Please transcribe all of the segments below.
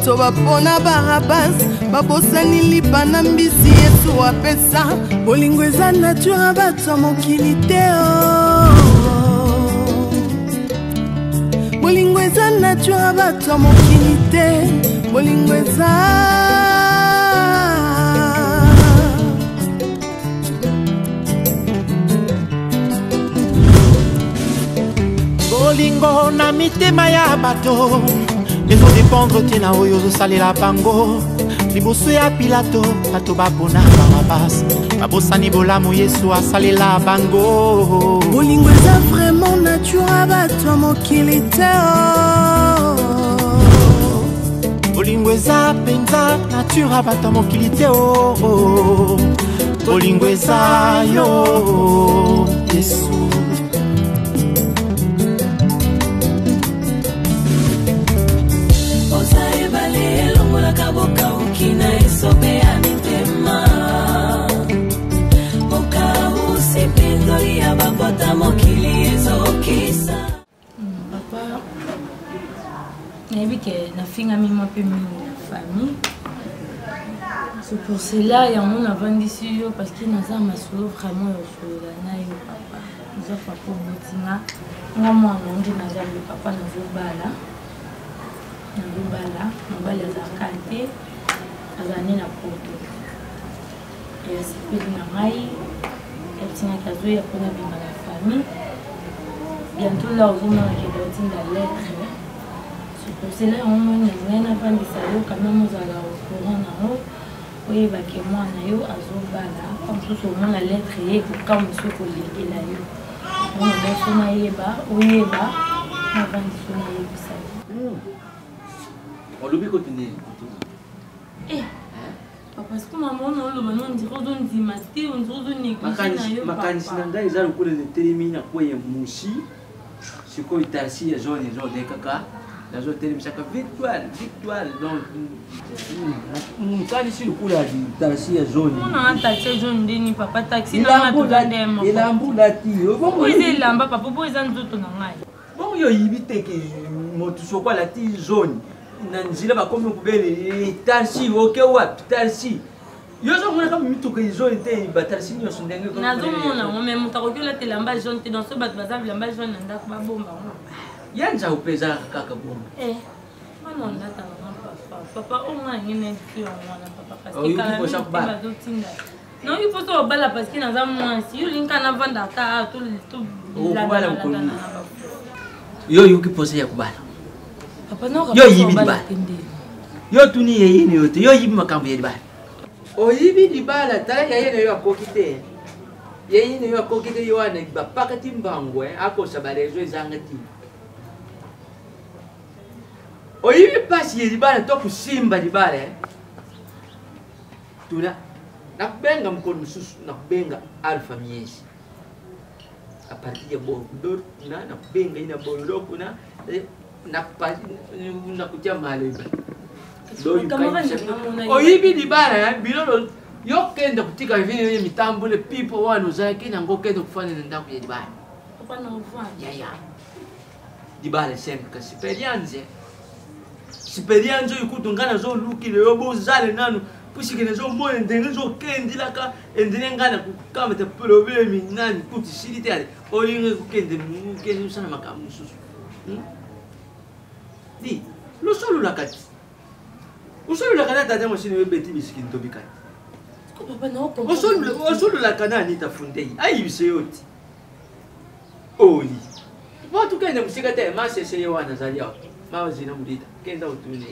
Toba pona barabas babosani lipa na mbisi yesu apesa bolingo eza nature bato mokili te bolingo eza nature bato mokili te bolingo eza bolingo na mitema ya bato ezo dépendre tina oyo ozosalela bango liboso ya pilato bato bapona barabas babosani bolamu yesu asalela bango bolingo eza vraiment nature bato mokili te bolingo eza penza nature bato mokili te bolingo eza yo yesu Kaboka ukina isobe ya mitema Moka usipindoli ya babota mokili ezokisa Papa Nabike na finga mimo pe mimi na famille. C'est pour cela il y a mon avant d'ici parce qu'il n'a pas ma solo vraiment sur la naïe papa. Nous avons pas pour botina. Moi on dit na le papa na zobala. Nobala za kante azani na poto et c'est na mai et tina kazo ya kona bima la famille bientôt là on va que dotin la lettre c'est pour cela on n'a pas de salaud quand même aux ala au courant na haut oui ba que moi na yo azobala comme tout au moins la lettre et comme monsieur ko liki la yo on va sona yeba oyeba na vandi sona yeba ça on l'oublie continuer. Eh, parce que maman on dit qu'on dit maté, on dit négocier. Makanisi nanga eza lokole de télémina kwa ya mushi. Siko itarsi ya zone de kaka. La zone télémina ka victoire donc mkanisi lokole ya itarsi ya zone. On a taxi zone deni papa taxi na matundema. Elambula ti. Bongo izelamba papa bo izanzoto na ngai. Bongo yo yibiteke motu sokwa la ti zone. Nanzila bakomi kubele tarsi oke wapi tarsi yozo mona kama mituko izoni te batarsi nyo sondenge ko nazo mona mo même mutakokola te lamba jaune te dans ce bat bazab lamba jaune ndako ba bomba yanja upeza kaka bomba manon ndata papa o mwa ngine ti wana papa parce que quand non il faut to bala parce que naza mwa si yo linka na vanda ka to la bala ko yo yuki pose ya kubala yo yibi di bala yo tuni yeyini yote yo yibi makambo ya di bala o yibi di bala tala yeyini yo akokite yeyini yo akokite yo ana ba pakati mbangwe ako sabarezo ezangati o yibi pasi di bala to kusimba di bala tuna nakbenga mkono mususu nakbenga alfa miezi a partir ya bordor na nakbenga ina bordor kuna na kutia maleba oyibi di bara bilolo yo kenda kutika vile mitambo le people wanu zake na ngo kenda kufanya na ndaku ya di bara papa na ufanya ya di bara sempre ka superianzo ikutungana zo lukile yo bozale nanu pushikene zo moyo ndenge zo kendi laka endene ngana kukama te problemi nani kuti shirite oyinge kukende mukende usana makamu susu Di, lo solo la kati. O solo la kana tata machine we beti bisiki ntobika. Ko papa na ko. O solo la kana ni tafundei. Ayi biseyoti. Oli. Watu kenda msika te masese yewana zalia. Mawazina mudita. Kenda utune.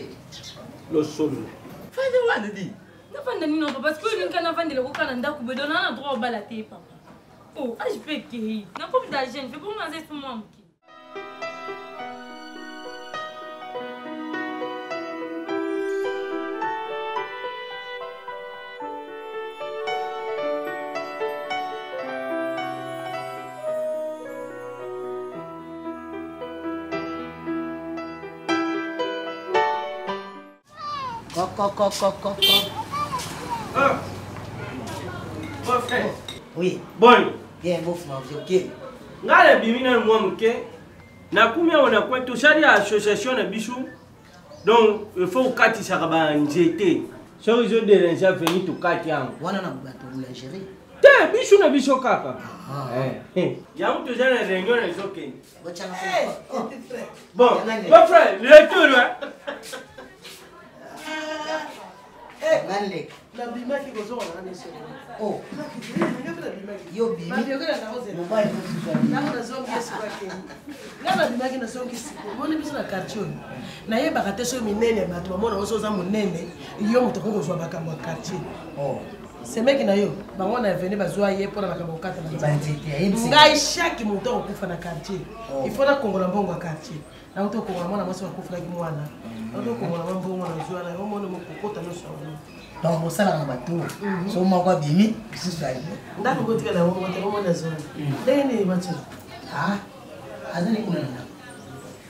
Lo solo. Fande wana di. Na fande ni no papa parce que linka na fande le ko kana ndako bedona na droit bala te papa. Oh, je peux que. Na comme d'argent, fait pour manger tout moi. Bon frère. Oui. Bon. Bien, bon frère, ok. Ngale bimina moi mke. Na kumia on a quoi tout ça association na bisu. Donc il faut kati sakaba njete. So ils ont dérangé à venir tout kati yangu. Wana na bato boulangerie. Te bisu na biso kaka. Ya mtu jana réunion na zoke. Bon, mon frère, le retour là. Ngalek. La bima qui gozo on a nessé. Oh. Yo bima. Ma biogela na gozo. Mobile phone. Na na zongi yesu wake. Na bima qui na zongi sipo. Mona biso na quartier. Na ye bakate so minene bato mona oso za monene. Yo muto ko gozo bakamwa quartier. Oh. C'est mec na yo. Bango na venu bazwa ye pour na bakamwa kata na. Banzete. Ngai chaque muto okufa na quartier. Il faut na kongola mbongo quartier. Na uto kongola mwana mwasi wakufa ki mwana. Na uto kongola mbongo mwana zwa na yo mona mokokota no sawa. Donc on sala na bato. So moko bimi, bisu sali. Ndako kotika na mwana mwana mwana zwa. Ndeni macho. Ah. Azani kuna na.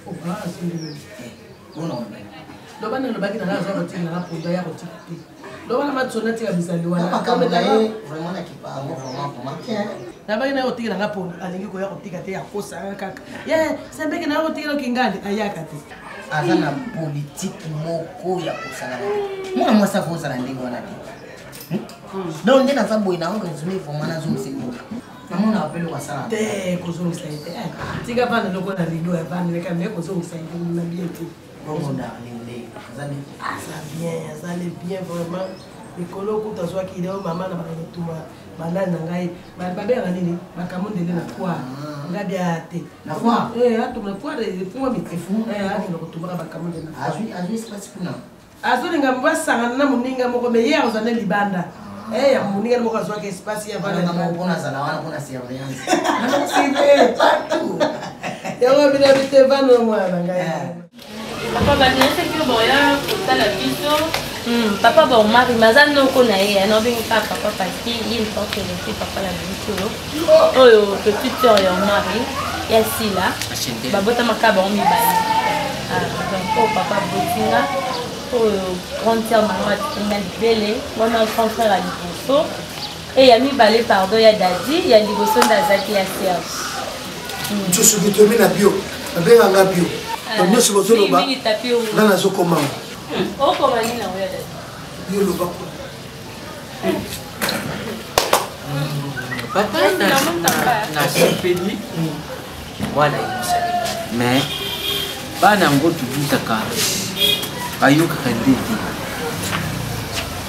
Oh, ah, c'est Unaona. Ndo bana ndo baki na nazo hapo tena hapo ndo yako tiki. Ndo bana matsona tika bizaliwa na kama yeye vraiment kipango vraiment pour marquer. Na baki na yotika na hapo alingi ko yako tika te yakosa kaka. Ye, sembeke na yako tika kingali ayaka te. Azana politique moko ya kusala. Mwana mwasa kosa na ndingo wana bi. Ndo ndina sababu inaonga nzumi for mana zo msingo. Namona wapelo kwa sana. Te kuzungisa ite. Tika bana loko na ligo ya bana leka me kuzungisa ite na bieti. Bongo na linde. Azani Ça bien vraiment. Mikolo kuta zwa kileo mama na bakatuma banani na ngai. Babe ya nini? Bakamundele na kwa. Ngabi ate. Na kwa? Atu na kwa de fuma mitifu. Ati nakutuma bakamundele na. Azwi space kuna. Azuri ngambasanga na muninga moko me yeye uzane libanda. Ya muninga moko azwa ke espace ya bana. Kama upona sana wana kuna surveillance. Na sibe partout. Yawa bila bitevano mwana ngai. Papa banese ki boya kotala biso. Papa ba mari mazano ko na ye no bingi papa qui il faut que le papa la biso. Oh petite sœur ya mari ya sila. Babota makaba on mibali. Donc papa botinga grande sœur maman tinga libele, mon grand frère à liboso. Et ya mibale pardon ya dadi ya liboso ndazaki ya Serge. Tu suis tombé na bio. Abenga nga bio. Donc nous sommes là. Là na zo comment? Oh comment ni na oya dadi. Yo lo bako. Papa na sepeli. Voilà mais bana ngo tubutaka ayoka kandeti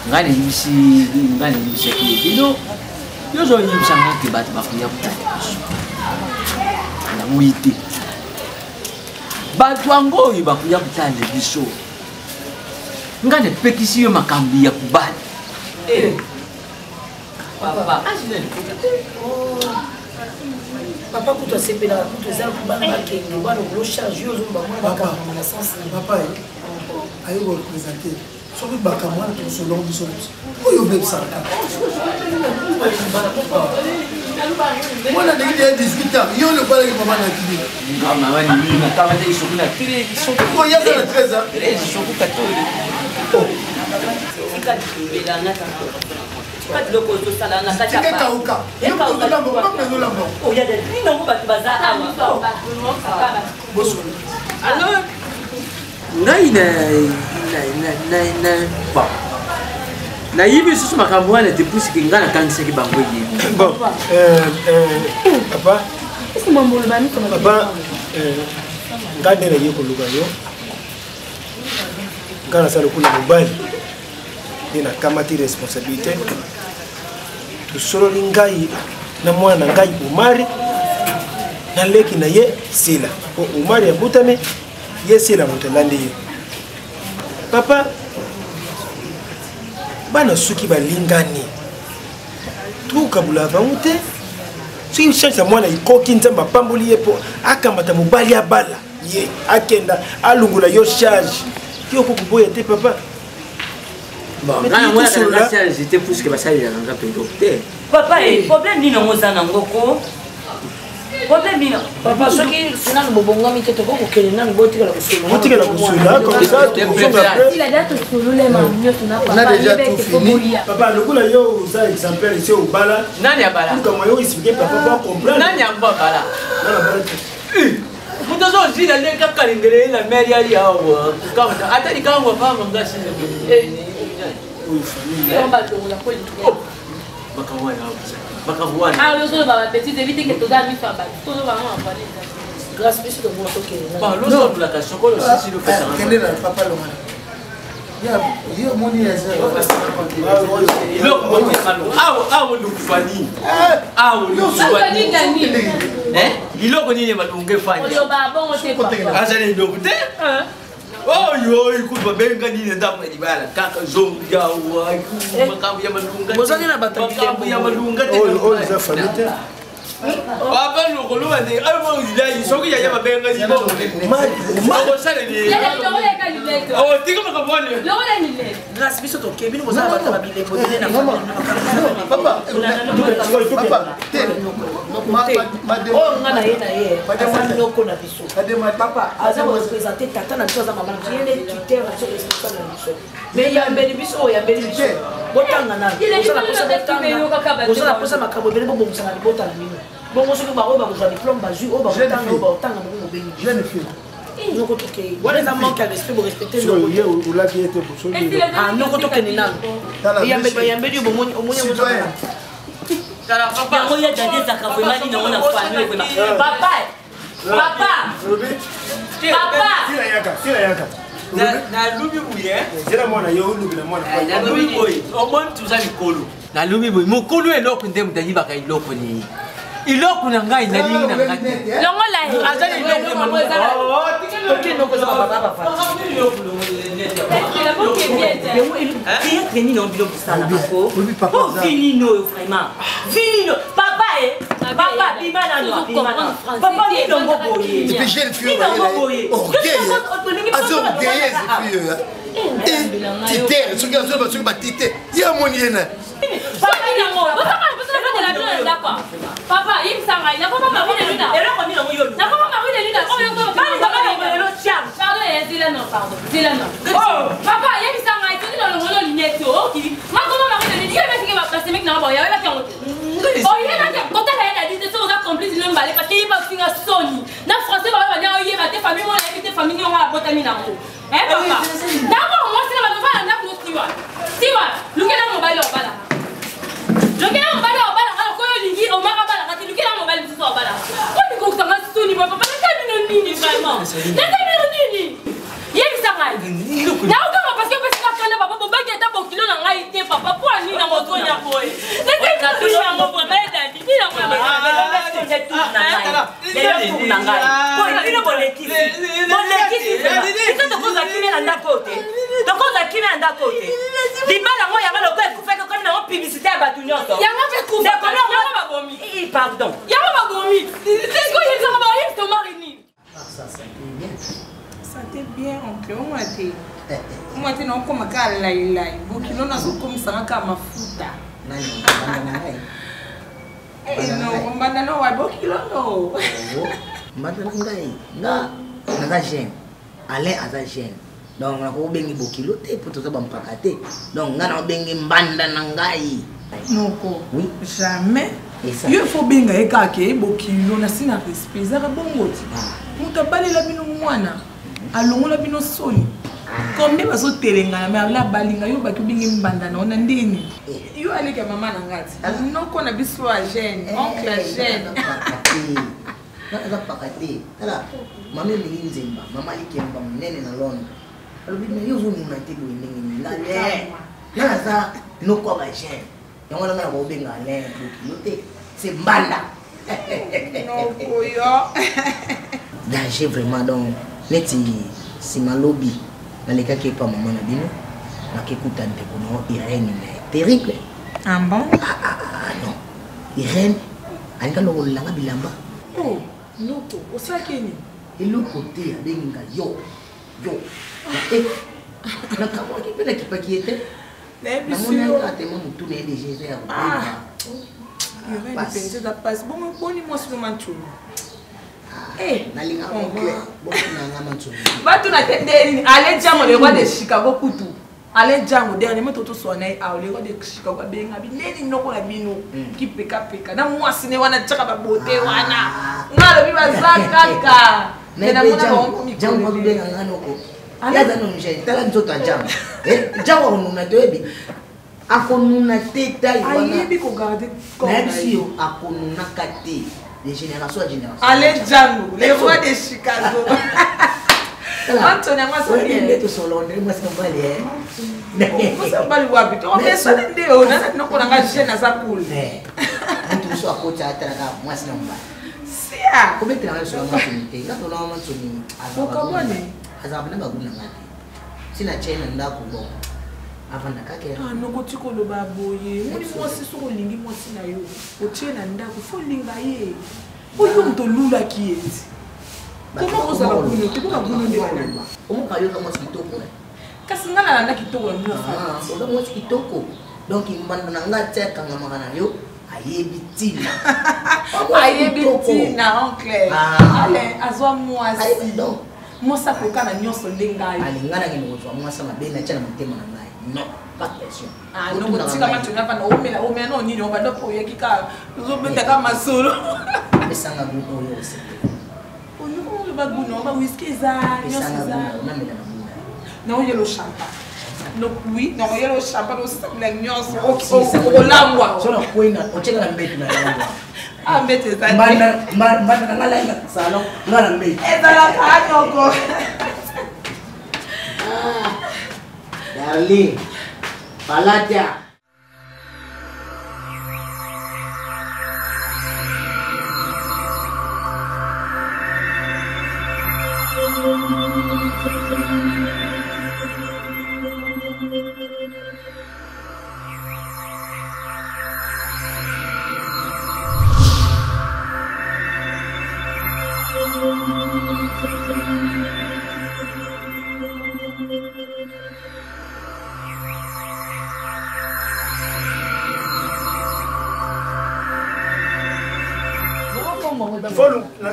ngane nimsi kilo yozo nimsanga ke bat bakuya kutana na muiti batu wango bakuya kutana biso ngane pekisi yo makambi ya kubali papa ajine Papa kuto sepela kuto za kubana bakenge bana lo charge yo zomba mwa baka na sens papa ayo ko présenter soki bakamwa to selon biso oyo be saraka mwana ndenge de 18 ans yo le bala ki mama na kidi mama ni na kama te isoku na 13 ko ya na 13 ans isoku 14 Fika dibela na kana. Kati loko to sala na kati apa. Kauka. Yo ko la mo pa na la mo. Oh ya de ninga mo batu baza awa. Boso. Alors ngai na ba. Na yibi susu makambo wana depusi kingana kanisa ki bango yibi. Bon, papa. Est-ce mambo le bani comme papa ngade na yeko luga yo. Ngana sala kula mobile. Dina kamati responsabilité. Tusolo ngai na mwana ngai Umari na leki na ye Sila. O Umari ya butame ye Sila mutalandi ye. Papa bana suki balingani. Tukabula vamute. Si chansa mwana ikoki nzamba pamboli yepo akamata mobali ya bala. Ye akenda alungula yo charge. Yo kukuboya te papa. Bon, moi j'étais plus que ça il y a un peu. Papa, le problème ni non ngoko. problème papa soki sina no bobongami te toko kokele nani botikala kusula botikala kusula comme ça il a déjà tout sulule ma mio tuna papa on a déjà tout fini papa lokola yo za exemplaire ici au bala nani abala comme yo expliquer papa va comprendre nani amba bala nani abala mutozo zila lenga kalingere la meri ali hawo kama hata nikawa mama ngasi oui famille bakawana bakawana ah yo solo baba petit éviter que toda mi fa ba todo ba mo apale grâce plus de moi que ba lo so la ka sokolo sisi lo pesa kende na papa lo mana ya yo moni ya zero lo moni kalo awo lo kufani awo lo kufani iloko nini malunge fanya yo ba bongo te papa asa ni iloko te yo ikuba benga nini ndamu edibala kaka zonga wa makambu ya malunga bozani na makambu ya malunga te za famille Papa nous relou à dire ah bon il a ils sont qu'il y a ma benga ni bon ma sale ni oh tu comme comment le grâce biso to kebini mo za bata babile podele na papa oh ngana ye na ye papa noko na biso papa aza mo représenter tata na biso za mama na yele tuteur na so responsable na biso mais ya mbeli biso ya mbeli biso botanga na botanga makambo bele bobongisa na libota na mino bongo soki ba oba ko diplôme ba ju oba botanga mo bengi jeune fille noko toke wala za manque à respect bo respecter so ye ou la qui était pour so ah noko toke ni nalo ya mbeli bomoni omoni mo kala papa moi ya dade za ka vraiment ni na famille vraiment papa sila yaka na lubi buye zela mwana yo lubi na mwana na lubi boy omon tuza mikolo na lubi boy mokolo eloko nde mutayi baka iloko ni iloko na ngai na lingi na ngai longo la azali iloko mamoza toke noko za baba papa Fini non bilo bisala ko. Oh fini no vraiment. Fini no papa papa bimana no bimana. Papa ni no boye. Et puis j'ai le fille orgueil. Azo orgueil c'est fille. Tité, ce gars sur le batité. Il y a mon yéna. Papa ni mo. Papa il s'engaille. Na papa ma vie de luna. Et là on dit non yo. Na papa ma vie de luna. Oh yo papa ma le charme. Pardon pardon. Oh papa il s'engaille. Tu dis dans le monde lunette OK. Ma comment ma vie de luna. Il va dire que c'est mec na ba. Il va faire. Oh il va dire quand elle a dit c'est ça complice le mbalé parce qu'il va finir Sony. Na français va dire il va te famille on a invité famille on va botamine na ko. Eh papa. D'abord moi c'est la va na ko tiwa. Tiwa. Lukela mobile au bala. Lukela mobile au bala ko lingi au mara bala kati lukela mobile biso au bala. Ko ni ko tanga Sony papa na tabino nini vraiment. Na tabino nini. Yemi sangai. Na ukama parce que parce que papa boba ki ta bokilo na ngai te papa pour ani na moto nya boy. Na tabino na mo vraiment dadi. Ni na mo. Pardon. Ça t'est bien, oncle. On m'a dit non, comme un laïla. Beaucoup de gens comme ça, comme mafuta. Non, on m'a dit non, beaucoup de gens. Maintenant ngai na naza jeune Alain aza jeune donc na ko bengi bokilo te poto za bampaka te donc ngana bengi mbanda na ngai noko oui jamais il faut benga ekake bokilo na sina respect za bongoti muta balela bino mwana alongola bino soni combien baso telenga na la balinga yo baki bengi mbanda na ona ndini yo aleke mama na ngati noko na biso a jeune oncle jeune na pakate ala mama mingi nzemba mama likemba munene na Londres alobi na yo zo muna te boye ndenge ngale na za noko ba jeune yango na ko benga le bokilo c'est mbanda noko yo danger vraiment donc neti simalobi na leka ke pa mama na bino na ke kutante kono Irène terrible ah bon non Irène alika no langa bilamba oh noko osakeni eloko te abenga yo na kamo kipela kipaki ete na mona ate mo mutu na DG ya penze za passe bon boni moi sur mantu nalinga bonanga mantu batu na tendeli ale jamo le roi de Chicago kutu ale jamo dernièrement toto sonai a le roi de Chicago benga bineni noko na bino ki peka na moi sine wana tshaka ba bote wana ngalo bi bazaka na mona ba mi jamo ba benga nganoko yaza no nje tala nzoto jamo jamo nuna doebi akonuna teta ayebi ko garder comme merci akonuna kate de génération à génération allez Django les rois de Chicago Anthony moi ça bien tout sur Londres moi c'est pas les vous ça pas le wapi on fait ça ndeo na noko nanga jeune za cool tout sur à côté à tala moi c'est non pas sia ko betela na sur moi tunite na to na moi tuni azabone azabona baguna ngati sina chena ndako bo avanda kake noko tikolo baboye moni mwasi soko lingi mwasi na yo otie na ndako fo linga ye oyo mto lula kieti comment vous avez connu tu peux pas connu comment kayo kama kitoko kasi ngana na kitoko ndio ozo mwasi kitoko donc imbanda na ngati kanga makana yo ayebi tina ayebi tina en clair allez azwa mwasi donc mwasa kokana nyonso ndengayo alingana ngino mwasa mabena chana mutema na ngai non pas question non kotika matuna pa na omela no nini on va donc oyekika uzobeta kama solo besanga buko yo se on va buno ba whisky za nyonso za na oyelo champagne no oui na oyelo champagne osabla nyonso olangwa solo kwenda ocheka na mbetu na yango ambete za mbana ngala salon ngala mbetu ezala kanyoko darling Palatia.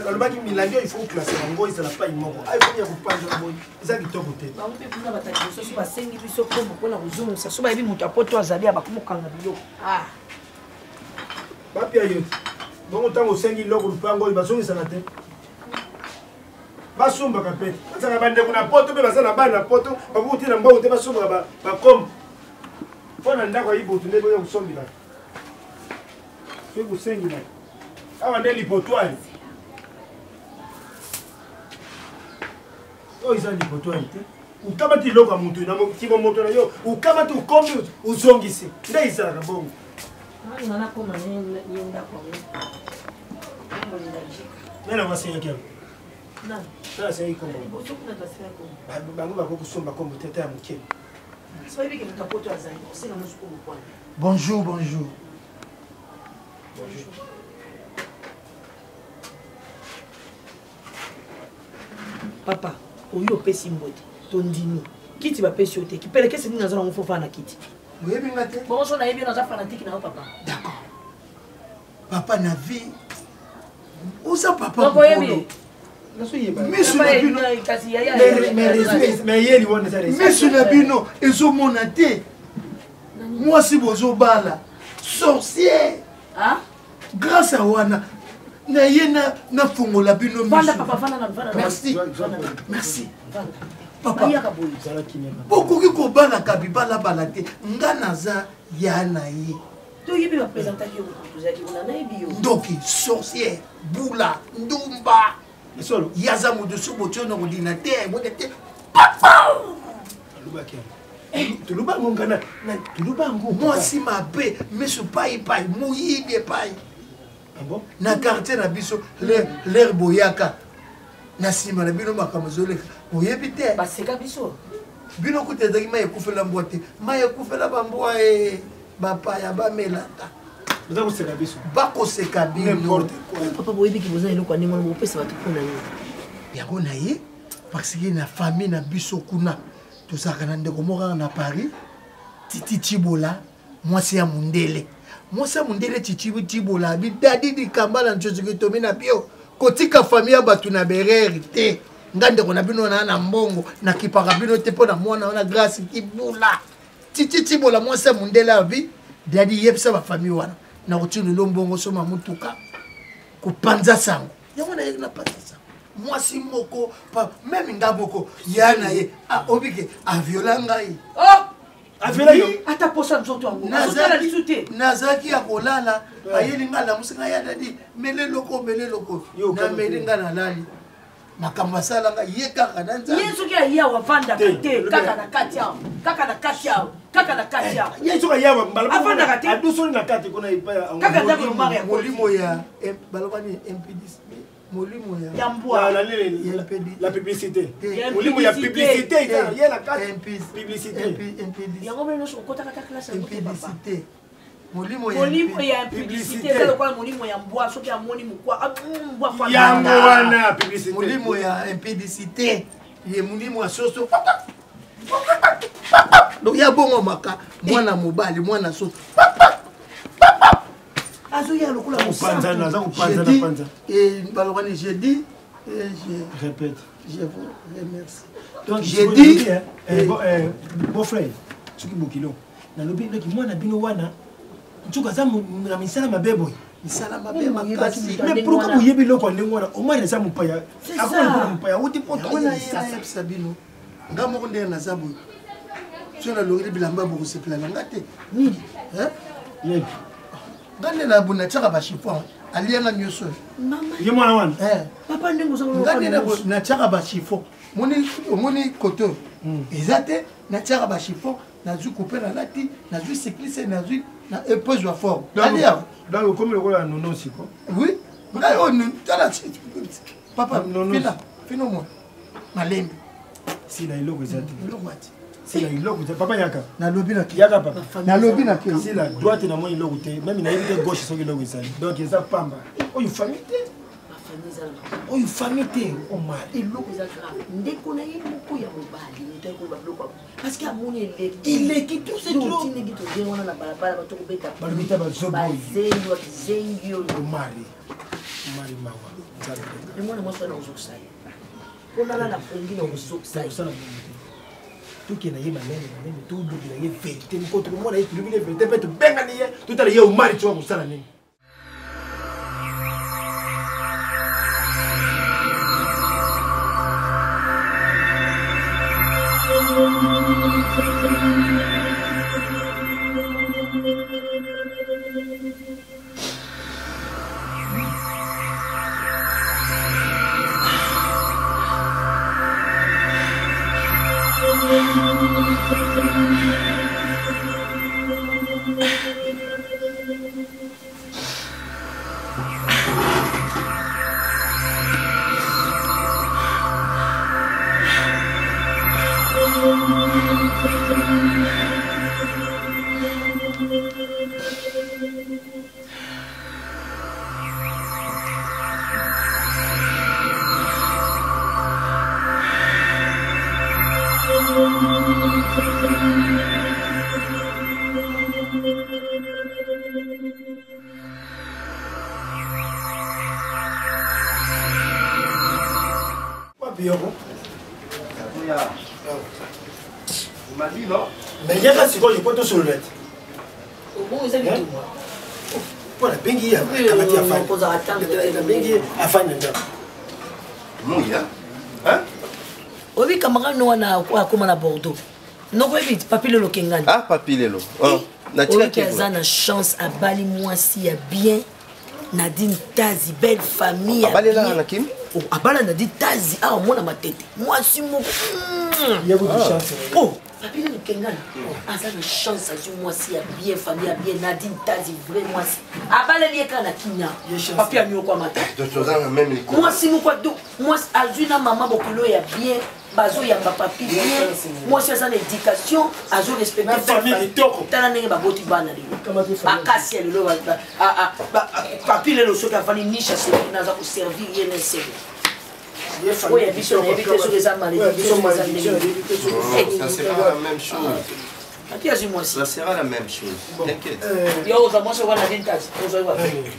alobaki milangi oyo il faut classe yango ezala pai moko ayefoni ya kopanja boye eza kitoko te bango mpe mpuna bataki biso so basengi biso kombo mpona kozongisa so bayebi moto apoto azali abakomokanga biloko bapia yo bongo ntango osengi loko lupango oyo bazongisaka te basumbaka pete bazaka bandeko na poto mpe baza na bana na poto bakoki kotina mbongo te basumbaka bakombo mpo na ndako ayibotu nde boya kosombelaka soki kosengilaka awa nde lipotwali oyo eza lipotwali te ukamati iloko ya motu na mokimo moto na yo ukamati ukombi uzongisi nde ezalaka bongo nana wasengaki yango nana asengaki kombo bango bakokosomba kombo tete ya moke bonjour bonjour papa oyo opesi mbote tondimi kiti bapesi yo te kipelekesi nini naza nango fofa na kiti oyebinga te bongo so nayebi naza fanatike na yo papa d'accord papa na vie oza papa okoyebi miso na bino ezomona te mwasi bozobala sorcier grâce à wana naye nafungola bino merci merci papa bokoki kobalaka bibalabala te nga naza ya na ye ndoki sorcier bula ndumba yaza moto so botio na kolina te mote te tulubango mwasi mabe miso paipai moyibi epai na quartier na biso l'air boyaka na nsima na bino makambo ezoleka oyebi te bino kuta ezalaki mai ekufela mbwa te mai ekufela bambwa bapaya bamelata bakoseka bino papa boyebiki boza eloko ya ndenge wana bopesa bato mpona nini yango na ye parce que na famille na biso kuna tozalaka na ndeko moko kaka na Paris Titi Chibola mwasi ya mundele mwasi mundele tibola bi dadi di kambala nchozuki tomi na bio kotika famille batu na bereri te ngande kona bino na mbongo na kipaka bino te pona mwana na grâce kibula tibola mwasi mundele abi dadi yepsa ba famille wana na kutinu lombongo soma mutuka kupanza sango yango na yena panza sango mwasi moko pa même ngaboko yana ye obike aviola ngai aviola yo ata posa nzoto wango azotala lisute nazaki ya kolala ayeli nga na musinga ya dadi meleloko na melinga na lali makambo asalanga ye kaka na nzambe ye soki aya wavandaka te kaka na kati yao ye soki aya avandaka te adusoli na kati kuna kaka ndako yomaka ya molimo ya balobani impidis molimo ya mbwa la publicité molimo ya publicité ye la kati publicité yango beno so kotaka ta classe impidicité molimo ya publicité c'est quoi molimo ya mbwa soki amoni mukwa mbwa fa yango wana publicité molimo ya impidicité ye molimo ya soso donc ya bongo maka mwana mobali mwana soso azoya lokola kupanza naza kupanza na panza balobani j'ai dit et je répète je vous remercie donc j'ai dit beau frère soki bokilo na lobi ndoki mwana bino wana ntuka za na misala mabebo misala mabebo makasi mais pourquoi vous yebi loko ndenge wana au moins ça mupaya akona mupaya uti poto wana ça bino ngamo ko ndenge na zabu sona lori bilamba boko sepela ngate nini yebi ngane na buna chaka ba chiffon alianga nyoso mama ye mwana wana papa ndenge zo ngane na chaka ba chiffon moni koto ezate na chaka ba chiffon na zu couper na lati na zu cycliste na zu na épose wa fort donc comme le rôle nono aussi quoi oui ngai on tala papa fino moi malembe si la iloko ezate iloko si la iloko te papa yaka na lobi na yaka papa na lobi na ke si la droite na moi iloko te même na yebite gauche soki iloko ezali donc eza pamba oyo famille te oyo famille te o mari eloko eza grave ndeko na ye moko ya mobali niteko ba bloko parce que amoni eleki tout c'est trop tinegi to je wana na balabala bato kubeta balobita bazoboyi zengi yo mari mawa le mwana mwa sana uzokusai kona na fongi na uzokusai tuki na ye manene tu buki na ye vérité mkoto mwana ye tulibi le vérité pe tu benga ni ye tutala ye umari tu kusala nini mais yaka sikoyo je peux te soulever bon ils avaient tout pour la bengi ya kamati ya fanya bengi afanya ndio Mouya obi kamara no wana kwa koma na Bordeaux noko ebi papi lelo kengani papi lelo na tika kaza na chance abali mwasi ya bien Nadine Tazi belle famille abali la na kim abala Nadine Tazi mwana matete mwasi moko ya beaucoup de chance papi lelo kengani aza na chance azu mwasi ya bien famille ya bien Nadine Tazi vrai mwasi abala lieka na kinya papi anyo kwa mata tozanga même les mwasi moko do mwasi azu na mama bokolo ya bien bazo yamba papi bien mwasi aza na éducation azo respecter famille toko tala ndenge baboti bana lelo bakasi lelo papi lelo soki afani nisha se naza ko servir ye na sebe oui, ça c'est pas la même chose. Ça sera la même chose. T'inquiète.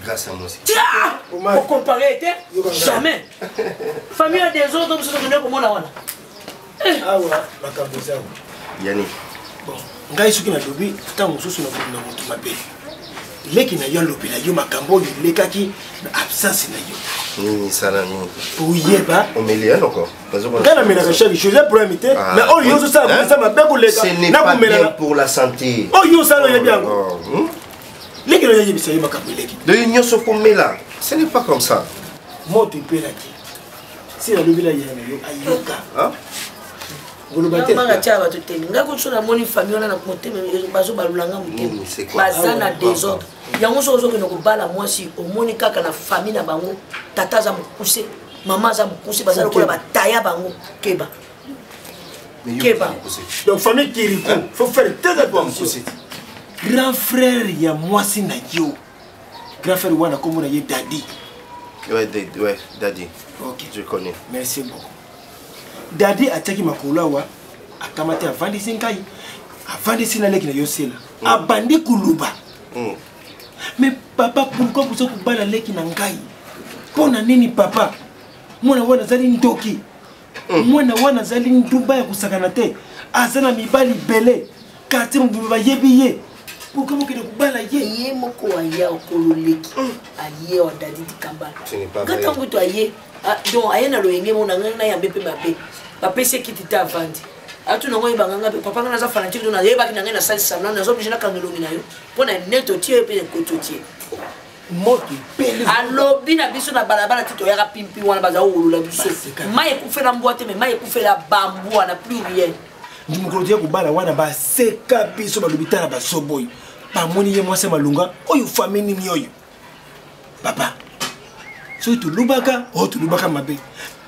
Grâce à moi aussi. Pour comparer, jamais. Famille a des autres, donc c'est comme on Ah ouais, ma caboza. Yannick. Bon, ngai soki na lobi tant mosusu na moto mabe. Leki na yo lobi na yo makambo lekaki na absence na yo. Nini sala nini? Uyeba. Omelia encore. Kana mena ka chaque chose pour imiter. Mais oh yo ça mabe ko leka. Ce n'est pas bien pour la santé. Oh yo ça le bien. Leki na yo bisa yo makambo leki. De l'union se former là. Ce n'est pas comme ça. Moto pelaki. Si la lobi la yana yo ayoka. Hein? Manga tia bato temi nga ko sona moni famille wana na motema bazo balulanga motema baza na désordre yango sozo ke no bala mwasi omoni kaka na famille na bango tata za mukuse mama za mukuse baza lokola bataya bango keba donc famille Kirikou faut faire très attention. Grand frère ya mwasi na yo grand frère wana comme na ye daddy. Ouais daddy. OK, je connais. Merci beaucoup. Daddy ataki makolawa akamati avandisi ngai avandisi na leki na yosela abandi kuluba. Mais papa pourquoi vous êtes kubala leki na ngai pona nini papa mwana wana zali ndoki mwana wana zali nduba ya kusakana te azana mibali bele kati mbiba yebiye pourquoi vous kende kubala ye moko aya okolo leki aye wa daddy kambala ngata nguto aye donc aye na loyenge mona ngana ya bepe bape bape se kitita avandi atu nango ibanga pe papa ngana za fanatique do na yeba kinanga na salisa na nazo bijina kangelongi na yo pona neto tie pe koto tie moto pele alobi na biso na balabala tito ya pimpi wana baza olula biso maye kufela mboate mais maye kufela bambu na plus rien ndimukolodia kubala wana ba seka biso balobitana ba soboy pamoni ye mwase malunga oyo famille ni oyo papa so tulubaka o tulubaka mabe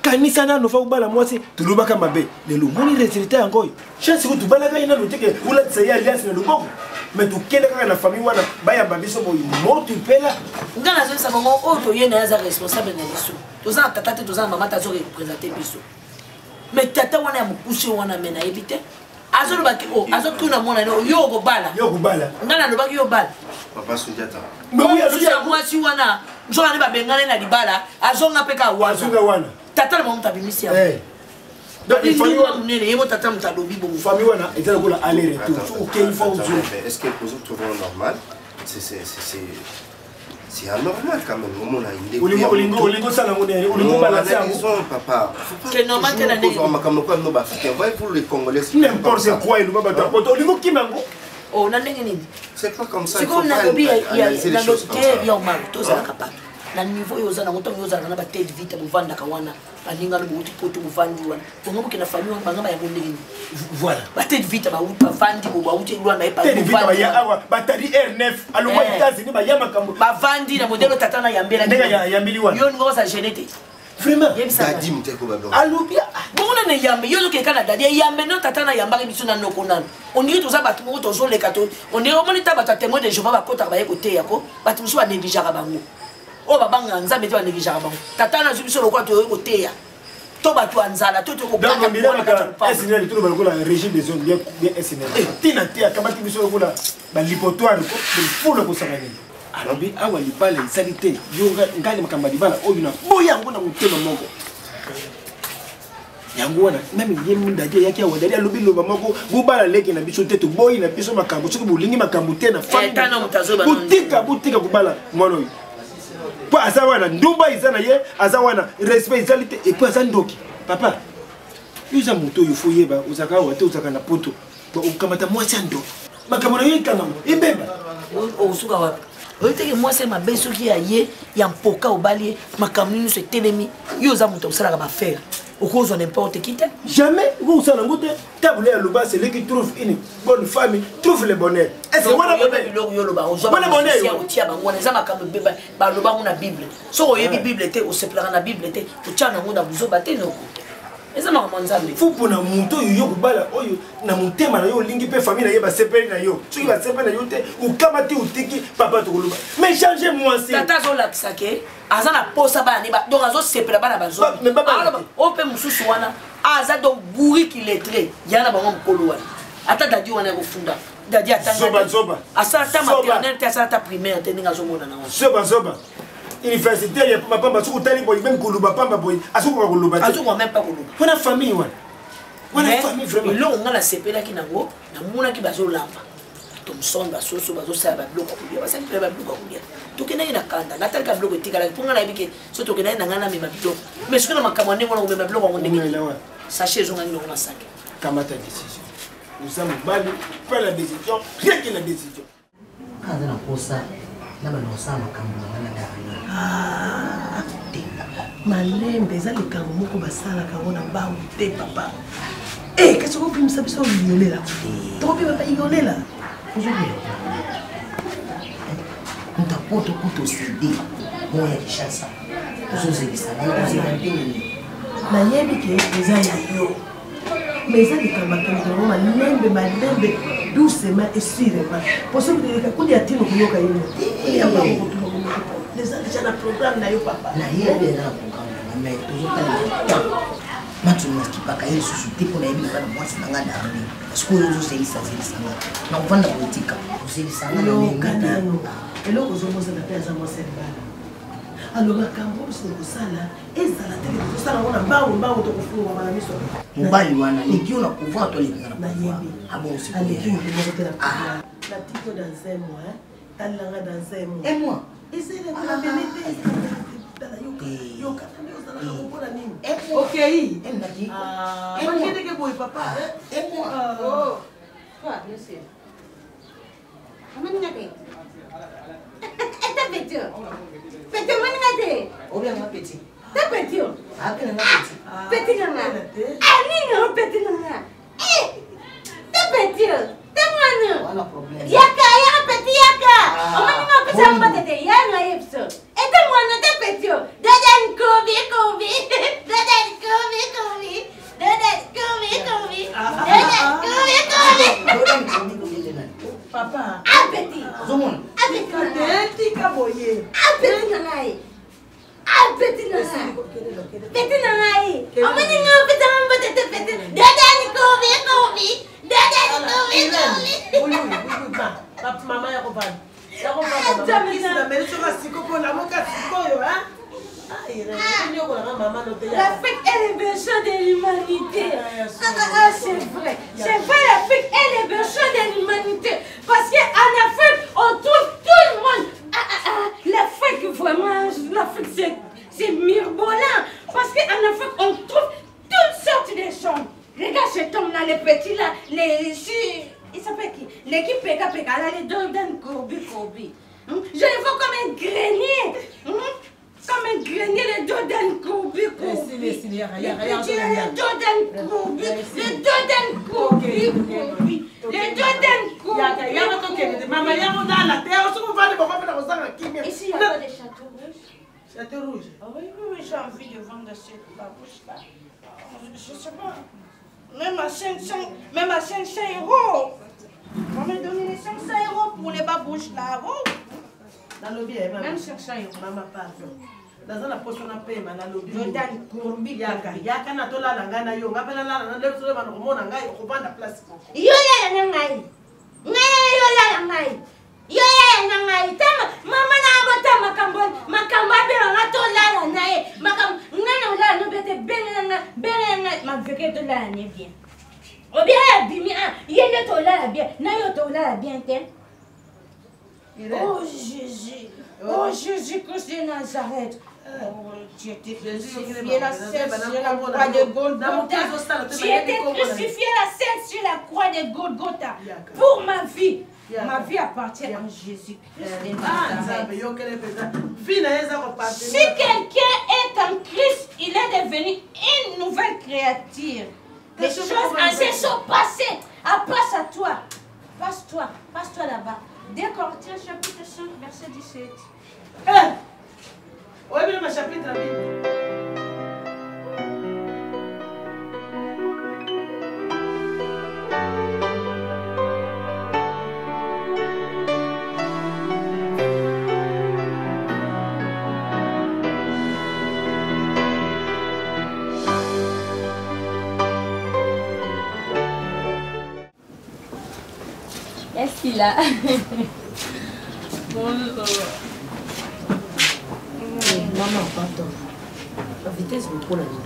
kanisa na nofa kubala mwasi tulubaka mabe lelo moni résultat yango chance ko tubalaka ina loteke ula tsaya alliance na luboko mais tukende kaka na famille wana baya babiso boy moto pela ngana zo sa bango o to yena za responsable na biso toza tata te toza mama tazo représenter biso mais tata wana ya mukuse wana mena ebite azolo baki o azo tuna mona no yo go bala ngana no baki yo bala papa Sundiata no ya mwasi wana nzona ne babengana na libala azonga peka wana tata le monta bimisi ya donc il faut munene yebo tata mutalobi bo famille wana ezala kola aller retour OK il faut est-ce que vous trouvez normal c'est anormal quand même mon aïe olingo sala ngone olingo balancer papa que normal que la nègre comme comme nos africains voyez pour les congolais n'importe quoi il va battre olingo kimango oh na ndenge nini c'est pas comme ça c'est comme na lobi ya na lobi ya mal to za kapata na niveau yoza na ngoto yoza na ba tête vite buvanda kawana baninga lo buti poto buvandi wana bongo ke na famille wana bangaba ya bondenge voilà ba tête vite ba uti bavandi bo ba uti lwana e pa tête vite ba ya awa batari R9 alongwa États-Unis ba yama kambo bavandi na modelo tatana ya mbela ndenge ya mbili wana yo ngo sa genete vraiment dadi muteko babo alubia bongo na yambe yo ke kana dadi yambe no tatana yamba ke biso na nokonana on dirait toza batu mo tozo le kato on dirait on monita batu témoin de Jéhovah ba kota ba ye côté yako batu so ba négligeaka bango o babanga nzambe te ba négligeaka bango tatana zubiso lokwa to côté ya to batu anzala to ko donc on dirait que SNL tout le monde la régime des zones bien SNL tina tia kamati biso lokula ba lipotoire ko fulo ko sakani alobi awa libala isalite yo ngali makamba libala oyo na boya ngona mutema moko yango wana même ye mundadi yaki awa dali alobi loba moko bubala leki na biso teto boyi na biso makambo soki bolingi makambo te na famille butika kubala mwana oyo po aza wana ndumba iza na ye aza wana respect isalite et puis aza ndoki papa yuza moto oyo fo yeba ozaka awa te ozaka na poto okamata mwasi ya ndoki makambo na yo ekangama ebeba osuka wapi oyoteke mwasi mabe soki ya ye ya mpoka obali makambo nyonso etelemi yo oza moto osalaka bafere okozwa n'importe qui te jamais okosala yango te table ya loba celui qui trouve une bonne famille trouve le bonheur est-ce que wana biloko yo loba ozwa otia bango wana eza makambo baloba ngo na bible soki oyebi bible te osepelaka na bible te otia nango na buzoba te noko eza makambo nzambe fu mpona moto oyo yo kobala oyo na motema na yo olingi mpe famille na ye basepeli na yo soki basepeli na yo te okama te otiki papa tokoloba mais change mwasi tata azolakisa ke aza na posa bana ne donc azosepela bana bazobi oyo mpe mosusu wana aza donc bourri ki lettré ya na bango mokolo wana ata dadi wana ya kofunda dadi Zoba, zoba. asala ta maternelle te asala ta primaire te ndenge azomona nango zoba université ya mapamba soki otali boye même koluba pamba boye azokoka koluba te azokoka même pas koluba wana famille wana famille vraiment eloko nga nasepelaki nango namonaki bazolamba tomsonde basoso bazosala babiloko kolia basali mpe babiloko kolia tokendaki na kanda natalika biloko etikalaki mpo nga nayebi ke so tokendaki na ngai namema biloko mais soki na makambo ndenge wana komema biloko yango ndenge sache ezongaki longo na sake kamata décision oza mobali mpe la décision rien que la décision aza na posa na balosala makambo na ngai na dara te malembe eza likambo moko basalaka yango na bango te papa kasi okobimisa biso yolela tokobima mpe yolela ozobela moto apoto kuta osede moya ya kishasa ozozelisana ozela ntenini nayebi ke eza ya yo mais eza likambo akambikango malembe doucement et sûrement possibilité kulia tino kuyoka yino eza déjà na programme na yo papa nayebi eza na programme mais tozotala temps matuni nakipaka ye lisusu te mpo nayebi naza na mwasi na nga darli parceke oyo ozozelisanga na kovanda politika ozelisanga yokanano eloko ozomosana mpe aza mwasi libala alo makambo biso kosala ezala te tosala ngo na mbangu tokofungwama na miso mobali wana leki oyo na couvent to alekanga na nayebi aleki moko te na tiko dans un mois talelanga dans un mois ezelekona bene te yokana nde ozalaka kopona nini okei bakendeke boye papa Petit maningate. Obia nga petit. Ta petit. Apena nga petit. Petit nanga. Nino petit nanga. Ta petit. Ta mwana. Wala problème. Yaka petit yaka. Omani mo pesa mbotete yanga yepso. Ta mwana ta petit. Dadan kobi. Dadan kobi. Papa. Petit. Zomon. Petit kaboye. Petit nanga. Petit nanga. Petit nanga. Omani mo pesa mbotete petit. Dadan kobi. Mama ya kovana. Ya kovana. Kisa mbele soka sikopo na moka sikoyo, hein? L'Afrique est le berceau de l'humanité. C'est vrai. C'est vrai, l'Afrique est le berceau de l'humanité. Parce qu'en Afrique, on trouve tout le monde. L'Afrique, vraiment, l'Afrique, c'est mirobolant. Parce qu'en Afrique, on trouve toutes sortes de gens. Regarde cet homme-là, les petits là, il s'appelle qui? L'équipe PK, là, les Jordan Kobi. Je les vois comme un grenier. Comme un grenier, les Jordan Kobi. Ici, il y a pas de château rouge. Château rouge? Oui, j'ai envie de vendre cette babouche-là. Je sais pas. Même à 500 €. On va me donner les 500 € pour les babouches là. Même 500 €. Maman, pardon. Dans la poche, on a payé ma lobby. Jordan Kobi. Yaka na tola na ngana yo. Ngapela la na leo solo bana komona ngai okobanda place. Yo ya ngai. Tama mama na abota makambo abela na tola na ye. Makambo ngana ola no bete bene ma veke to la ne bien. O bien bimi yende to la bien. Na yo to la bien te. Oh Jésus Christ de Nazareth. Oh, tu étais crucifié la scène sur la croix de Golgotha. Tu étais crucifié la scène sur la croix de Golgotha. Pour ma vie. Ma vie appartient à Jésus Christ de Nazareth. Si quelqu'un est en Christ, il est devenu une nouvelle créature. Les choses anciennes sont passées. Passe à toi. Passe-toi là-bas. 2 Corinthiens chapitre 5 verset 17. Oui, mais ma chapitre la Bible. Sila. Maman, pardon. La vitesse me prend la vie.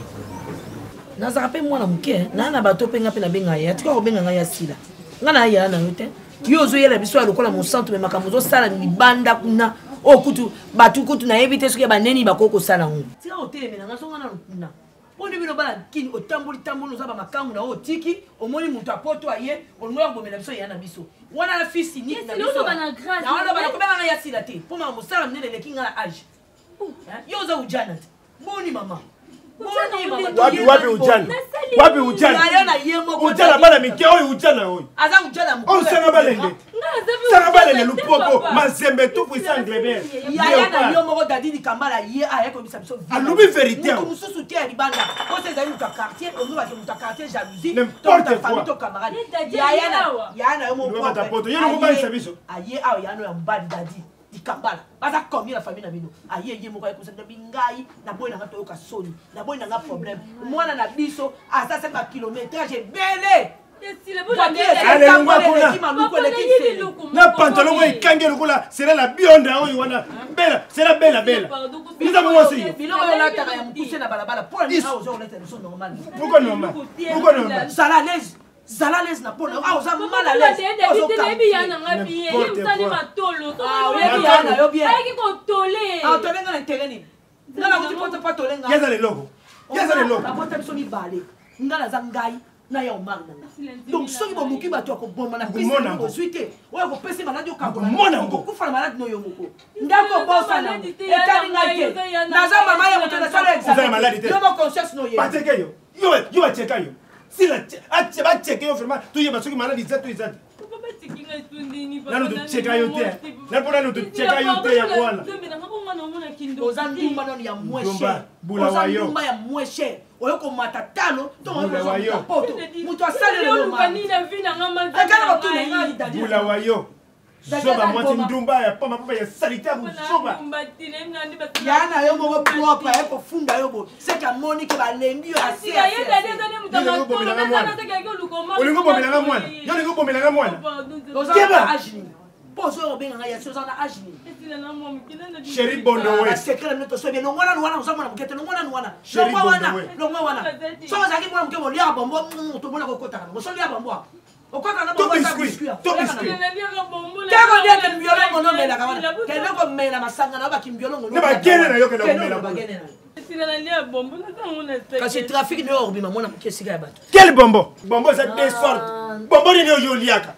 Nazara pe mwana muke, na bato pe ngape na benga ya. Tika ko benga ngaya sila. Ngana ya na yote. Yo zo yela biso ya lokola mon centre me makambo zo sala ni banda kuna. O kutu batu kutu na evite soki ba neni bakoko sala ngo. Tika hotel me na ngaso ngana kuna. Poni bino bana kini otamboli tamboli za ba makangu na o tiki, omoni mutu apoto aye, ongoya ngomela biso ya na biso. Wana la fils ni na biso. Na wana bana ko benga ngaya sila te. Po ma mosala mnene le kinga age. Yo za ujana. Boni mama. Wapi ujana? Wapi ujana? Ujana bana mike oyo ujana oyo. Aza ujana mko. On sanga balende. Sanga balende lupoko mazembe tout puissant glebel. Yaya na yo moko dadidi kambala ye aya ko bisa biso. Alubi vérité. Ko mususu te ya libanda. Ko se zali muta quartier, on va ke muta quartier jalousie. N'importe quoi. To camarade. Yaya na yo moko. Yo no ko banisa biso. Aye ayo ya no ya mbali dadi. Kambala baza komi la famille na bino aye ye moko ayekosaka bingai na boy na ngato yoka soni na boy na nga problème mwana na biso asa 5 kilométrage bele na pantalon oyo ekangi lokola sera la bionda oyo wana bela sera bela biza mongosi biloko oyo olataka ya mokuse na balabala mpo nini aoza oleta biso normal pourquoi normal sala lese zala lese na pona ah oza mal à l'aise donc soki bomoki bato ya koboma na ozwi te oyo kopesi maladi okokufa na maladi no yo moko ndako bosana etali ngai te naza mama ya moto nasala examen yo boconscience no ye yo acheka yo sila bacheke yo vraiment toyeba soki maladi za to ezati nano tocheka yo te napo nano tocheka yo te ya wana oza ndumba nano ya mweshe oza ndumba ya mweshe oyo komata talo tongopoto moto asalelebula wayo soba mwati ndumba ya pamba ya salite ya busoba yana yo moko propre ya kofunda yo bo seka moni ke balembi yo olingo bomelanga mwana yo olingo bomelanga mwana ozana agini poso yo benganga ya ozana agini Chéri Bondo we secret no to so bien ngwana ngwana uzamwana mukete ngwana ngwana longwa wana so zaki mwana mukebo lia bombo to mona kokota kana so lia bombo okaka na bombo sa biscuit kego dia ke mbiolo ngono mela kana kego ko mela masanga na ba kimbiolo ngono ne ba gene na yo ke na ba gene na kasi trafic no orbi mona mukesi ga bato quel bombo bombo ça des sortes bombo ni yo liaka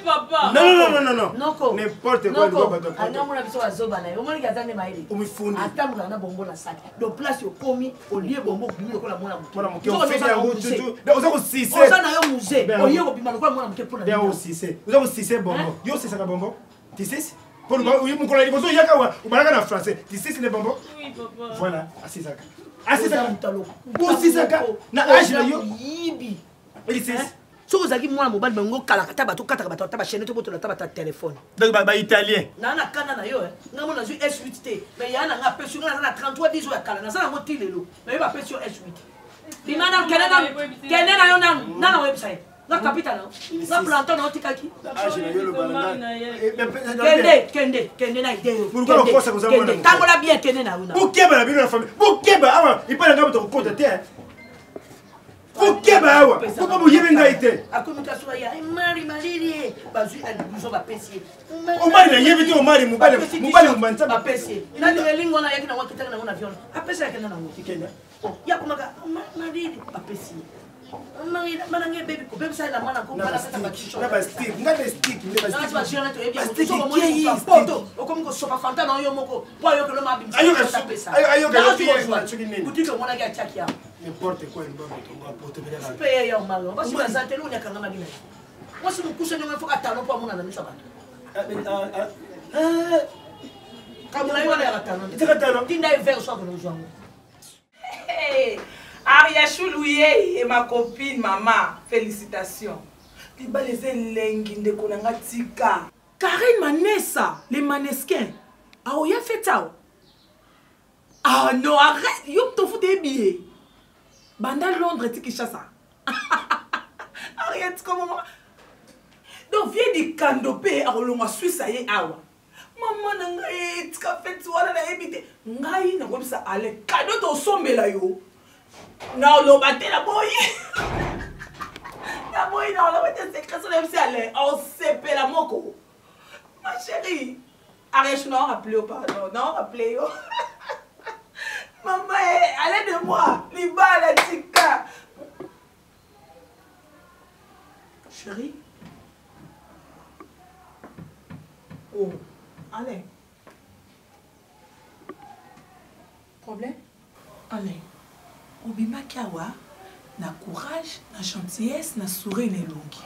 papa non n'importe quoi noko anga mona biso azoba na yo moni kazane maili umifundi atambuka na bombo na saki do place yo komi olie bombo bimi lokola mona muke ofisi ya ngutu oza ko sise oza na yo musée olie ko bima lokola mona muke pona ya o sise oza ko sise bombo yo sise ka bombo tisisi pour uyi mukola liboso yaka wa ubalaka na français tisisi ne bombo oui papa voilà asisaka osisaka na age na yo yibi tisisi soki ozalaki mwana mobali bango kalaka ta bato kataka bato ata bachaine to botola ta bata telefone donc baitalien naa na kanda na yo nga mo nazwi S8 te mais yaa na nga apesi yo nga naza na 33 10 oyo ya kala naza nango ti lelo mais yo bapesi yo S8 bima nanu kende na yo nanu nana oyebisa ye nga kapita na nga planton na otikaki kende na ide yo tangola bien kende na yo bokeba na bino na famille bokeba awa ipana nga moto kokota te bokeba awa papa boyebi ngai te akomikasuwa ya mari malili bazwi alibuso bapesi ye omari na yebi te omari mobali mobanza bapesi ye naelingi wana yaki nango akitaki nango na viole apesi yakenda nango yakomaka malili bapesi ye manange bebi kobebisa na mwana poto okomi kosopa fanta na yo moko po ayokelo mabimsapesa butike omonaki atiaki yawo n'importe quoi une bonne poto pe ya malo basi bazate lo nyakanga mabina wasi mukuse ndongo foka tano po amona na misa bato kamuna yo ya tano tinda evert so ko nozwango Aria Choulouye et ma copine maman, félicitations. Libale eze lengi ndeko nanga tika. Karine Manessa, les mannequins. Ah oya fetao. Ah non, arrête, yo to fout des billets. Banda Londres tiki chassa. Arrête comment. donc viens di kandopé akolonga Suisse aye awa maman na ngai tika feti wala na ebite ngai na kobisa ale kado to sombela yo na loba te la boy na boy na loba te secret so le ale on sepe la moko ma chérie arrête non rappeler pardon non rappeler yo maman allez de moi liba la tika chérie oh allez problème allez obima kawa na courage na gentillesse na sourire na longi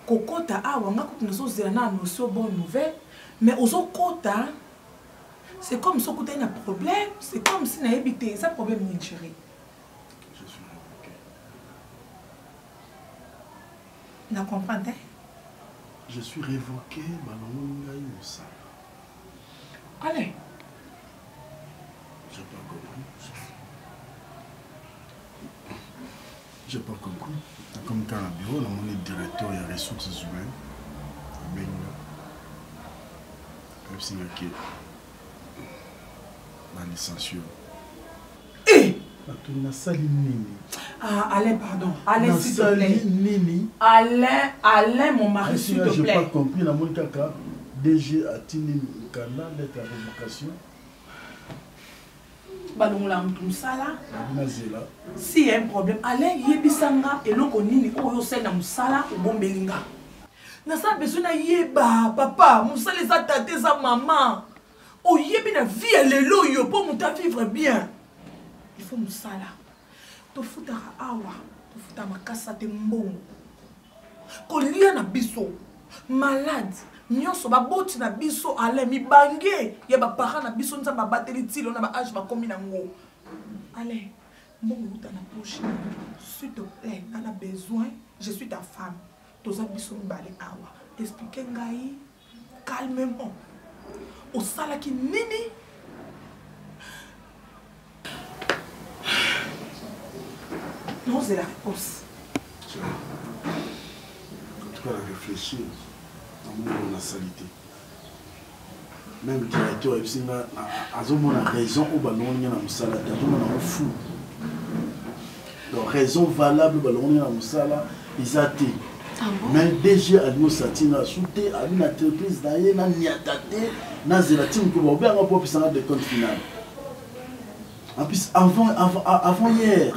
kokota awa nga ko nazo zela na notion bonne nouvelle mais ozo kota c'est comme si on a un problème, c'est comme si on a évité ça problème ni chérie. Je suis révoqué. Vous comprenez? Je suis révoqué, allez. J'ai pas compris. J'ai pas compris. Comme quand le bureau, on est directeur et ressources humaines. La licenciation. Ah, Alain, pardon. Alain, s'il te plaît. Alain, mon mari, s'il te plaît. Je n'ai pas compris. La mon caca, DG a tenu le canal, lettre à révocation. Si il y a un problème, Alain, yebisanga et l'on connaît oyo sena musala ou bombelinga. Nasa besoin yeba papa, musala les attater sa maman. Oh yebi na vie lelo yo pour muta vivre bien. Il faut musala. To futara awa, to futa makasa te mbongo. Ko lia na biso malade. Nyonso ba boti na biso ale mi bange ya ba parents na biso nza ba bateli tilo na ba âge ba komi na ngo. Allez, mbongo uta na poche. S'il te plaît, on a besoin, je suis ta femme. Toza biso mbale awa. Expliquez ngai calmement. Au sala ki nini? Non, c'est la réponse. En tout cas, réfléchir. On a salité. Même le directeur a raison au ballon, il y a un salade, il fou. Donc, raison valable, ballon, il y a un salade, ils ont été. Mais déjà, à nous, ça tient à souter, à une entreprise, d'ailleurs, n'a ni attaqué, n'a zélatine, qu'on va bien avoir de compte final. En plus, avant hier,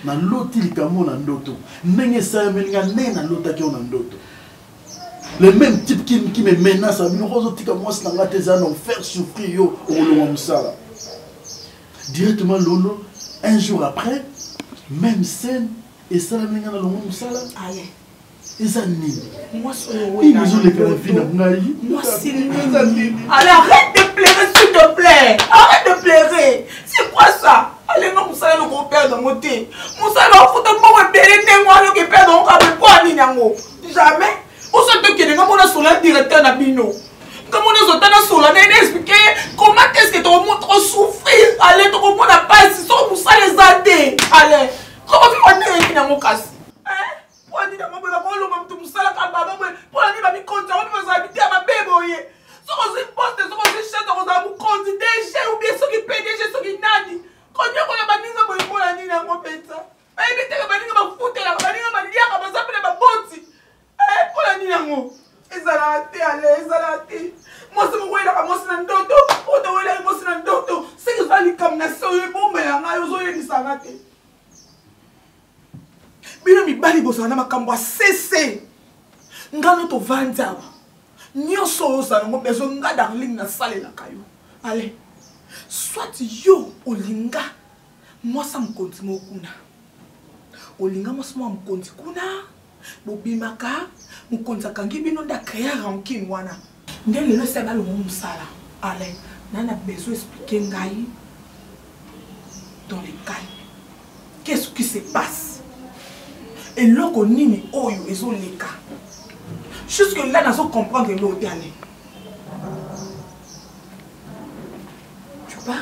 dans l'autre, il y a un autre. N'est-ce pas, il y a un autre qui est un autre. Le même type qui me menace, nous faire souffrir au Moussala. Directement, Lolo, un jour après, même scène, et ça, la mena dans le Moussala. Aïe. Et ça, moi, c'est allez, arrête de pleurer, s'il te plaît. Arrête de pleurer. C'est quoi ça? Allez, non, Moussala, nous perdre mon thé. Moussala, on fout un bon bébé, moi, nous perdons, on va pas jamais. On se dit que nous sommes sur le directeur Nabino. Comme on est sur la expliquer comment est-ce que tu montres souffrir. Allez, tu comprends pas si on pousse les athées. Allez, comment tu vas dire qu'il y a mon casse? Pour dire que tu vas pour dire que tu vas habiter à ma bébé. Si on se poste, si on se chante, on va vous conduire déjà ou bien ceux qui payent déjà ceux qui n'ont quand on a banni na pour la nina mo peta. Et bien tu vas banni na foutre la banni na liaka ba zapela ba boti. Pour la nina mo. Ezalate allez, ezalate. Moi c'est moi là moi c'est un dodo. O to wela moi c'est un dodo. C'est que ça li comme na so ye bombe ya nga yo zo ye disangate. Bino mi bali bosana makambo cessé. Ngano to vanda. Nyoso za ngo bezo nga darling na sale la kayo. Allez. Soit yo olinga moi ça me continue kuna. Olinga moi ça me continue kuna. Bobimaka mukonza kangi bino nda créer ranking wana. Ndele le seba lo musala. Allez, nana besoin expliquer ngai dans les cas. Qu'est-ce qui se passe? Et loko nini oyo ezo leka. Jusque là n'a pas comprendre l'autre aller. Tu pars?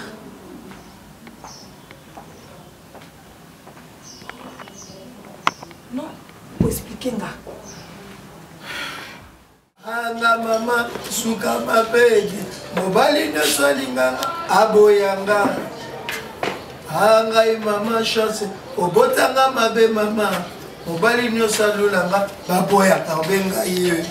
Non, pour expliquer nga. anga mama suka mabedi mobali nyonso alinganga aboyanga angai mama chance obotanga mabe mama mobali nyonso alulanga baboyaka obenga ye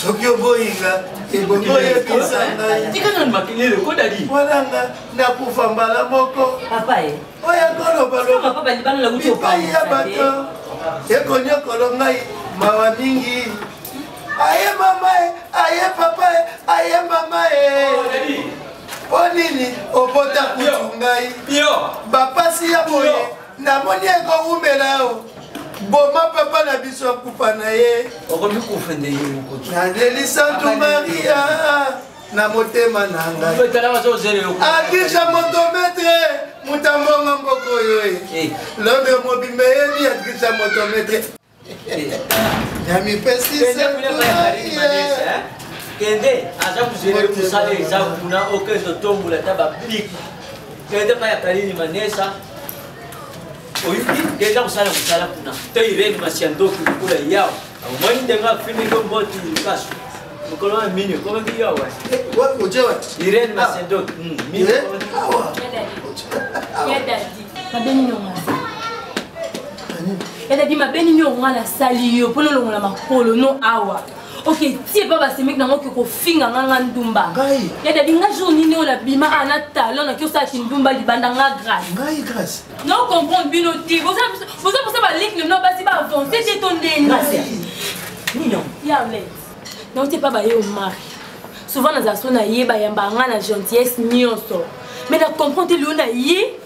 soki oboyinga ebongo yebisa ngai mwananga nakufa mbala moko oyo kolobalobai ya bato ekonyokolo ngai mawa mingi aye mama aye papa aye mama mpo nini obota kutu ngai bapasi ya boye namoni ekowumela o boma papa na biso akufa na ye naleli santu maria na motema na ngai akisha motometre mutambonga mboko oyo londre mobimba yebi akisha motometre ya mipesi kende aza kuzele musala eza kuna okende tombola ta babik kende pa ya kalini manesa oyibi kende kusala musala kuna to ireni masiandoki kula yao omoni ndenga fini ngo mboti kaso mukolo mini koma ngi yawa what ojewa ireni masiandoki mini awa yadadi mabeni nyonga yadadi mabeni nyonga na sali yo polo longola makolo no awa ok tie pa basemeki nango ke kofinga nganga ndumba yadadi nga jour nini oyo nabima ana talon naki osalaki ndumba libanda nga grâce no comprendre bino te boza posa baleki leno basi baavance te to ndenge yalet non te pa baye omari souvent nazala so na ye bayamba nga na gentillesse nyonso mais na comprendre te leo na ye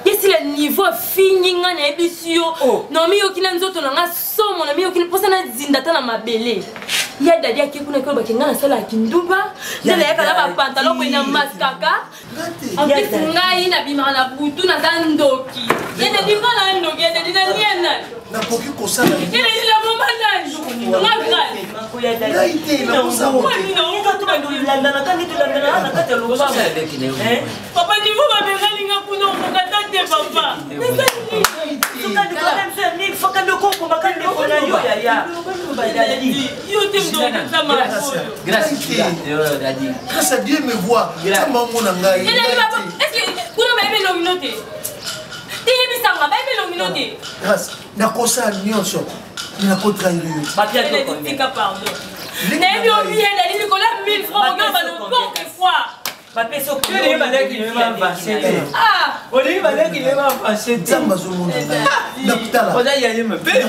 yesi le niveau fini nga na yebisi yo nomi yoki na nzoto na nga somo nomi yoki mposa na zinda ta na mabele ya dadi ake kuna kolo bakenga na sala kindumba ndela yaka na bapantalon ko ina maskaka en plus ngai na bimaka na butu na zandoki yende dimba na ndoki yende dina liena nakoki kosala yende dina mama nani nga grâce naite na kosala papa niveau babengalinga kuna okokata te papa grâce à Dieu me voit tamamo na ngai grâce nakosala nyonso nakotrahir nzambe azomona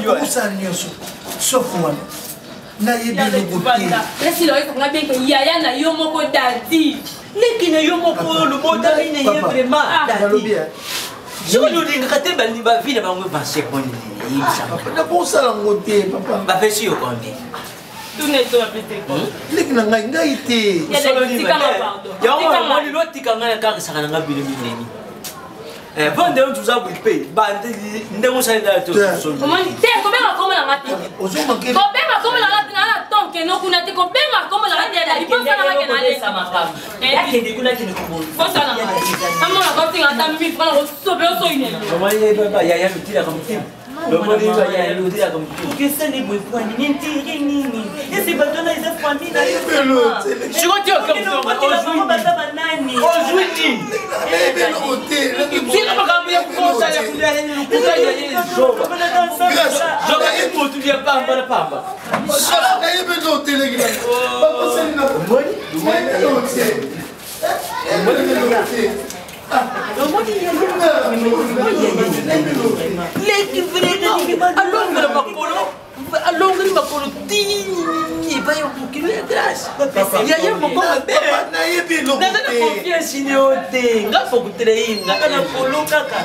nakosala nyonso sauf wana nayebi yaya na yo moko dadi leki na yo moko lobotami na ye vraiment soki olingaka te bavi na bango basekoni nakosala ngo te papa bapesi yo combien leki na ngai ngai te yango lotika ngai nakakisaka na nga bino mineni po ndenge tuza boipe ndenge osalela kobenga komelanga te naa na tonke nokuna te kobenga komelanga te yadali amona kotinga ata mifrana kosope osoineyaya lutilaka motima alongeli makolo tini bayo bukilo ya grâce yaya mokomabenayebi naza na confiance ni yo te nga fokutela yinga kana kolo kaka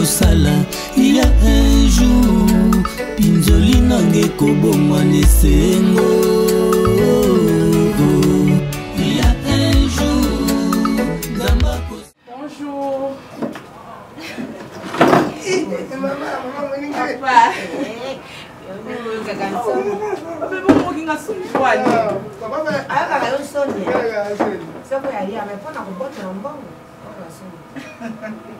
kosala. Il y a un jour pinzoli nange kobomwa nesengo. Il y a un jour Zamba bonjour. Papa.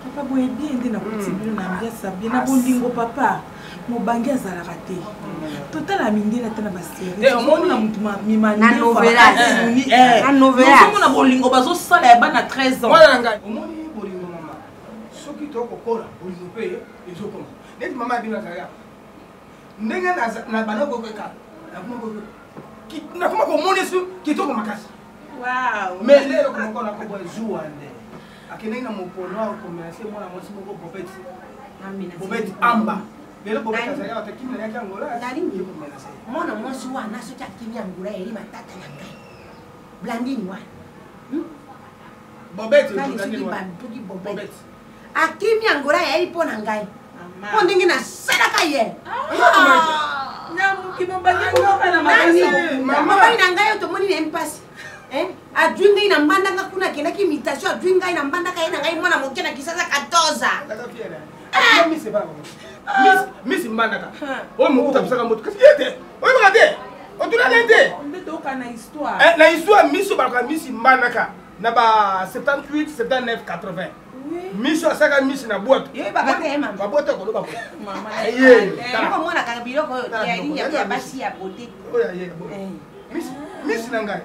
Papa boye bien nde na kotibilo na mbiasa bien na bolingo papa mobangi azalaka te totala mindela te na basérie omoni na mutu mimaniomona bolingo bazosala ya bana 13 ans wana ngai omoni bolingo mama soki tokokola bolingo mpe ezokoma neti mama abino azalaka ndenge na bana kokeka nakoma komona su kitoko makasi mais lelo komokola koboa zuwa nde akendenge na mopono akomenase mwana mwasi moko bobeti amba lelo bobeti azalaka atakimi nayaki angola mwana mwasi wana soki akimi angola eri matata na ngai blandini wana bobeti akimi angola yeri mpo na ngai mpo ndenge nasalaka ye mobali na ngai oyo tomoni na mpasi adwi ngai na mbandanga kuna akendaki imitation adwi ngai na mbandaka ye na ngai mwana moke na kisasa 14 misi mbandaka oyo mokuta bisaka moto kasi ye te oyebaka te otunane te na histoire miso balaka misi mbandaka na ba 78 79 80 miso asaka misi na boîte baboîte koloba omonaka biloko oyo ya basi ya bote misi na ngai.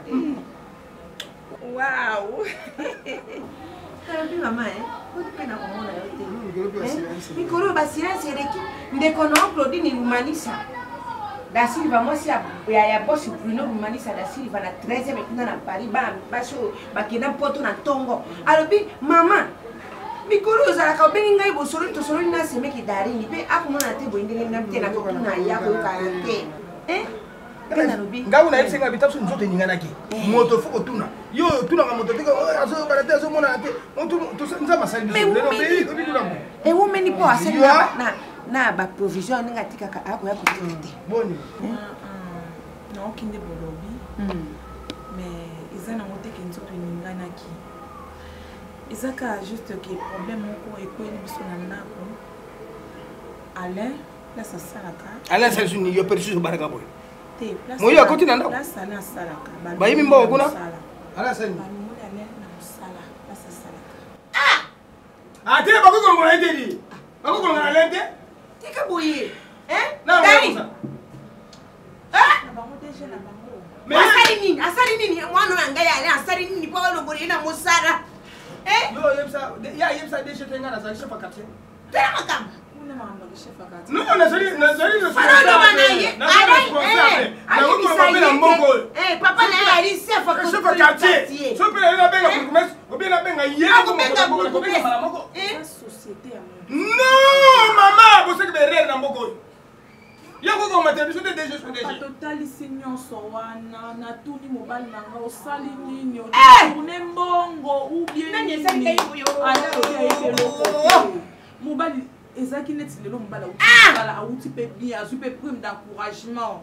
Wow. Mama pena komona yo te. Mikolo basilence eleki ndeko na Claudine ni Lumanisa. Da Silva mwasi ya boss Bruno Lumanisa da Silva na 13e mekuna na Paris baso bakina poto na tongo. Alobi mama mikolo zalaka obengi ngai bosolo tosolo na semeki darini pe akomona te boindenge ngamte na kokuna yako karate. ngauna yebisenga bitaso nzoto eninganaki moto fo kotuna yo otunaka moto te azobala te azomona te nza masali ewumeni mpo asali na baprovision ndenge atikaka akoya kotika te boni naokinde bolobi mais eza nango teke nzoto eninganaki ezaka juste ke problème moko ekweli biso na ndako alain place asalaka alain salsuni yo persus baraka boye moyo akoti na ndako bayimi mbongo kuna ate bakokolongola ete di bakokolongola lente tika boye asali nini mwana na ngai ale asali nini po olongoli na mosala ya yebisa deshete nga nazali chef quartier tela makambo non nazali papa na ye ali chef quartier so mpe naye nabenga bourgmestre obie nabenga ye non mama boseki berere na mboka oyo yakokoma biso te dg totalisi nyonso wana natuni mobali nanga osali nini otourne mbongo ubieeloko mobali ezaki neti lelo mobali auti mpe bien azwi mpe prime d'encouragement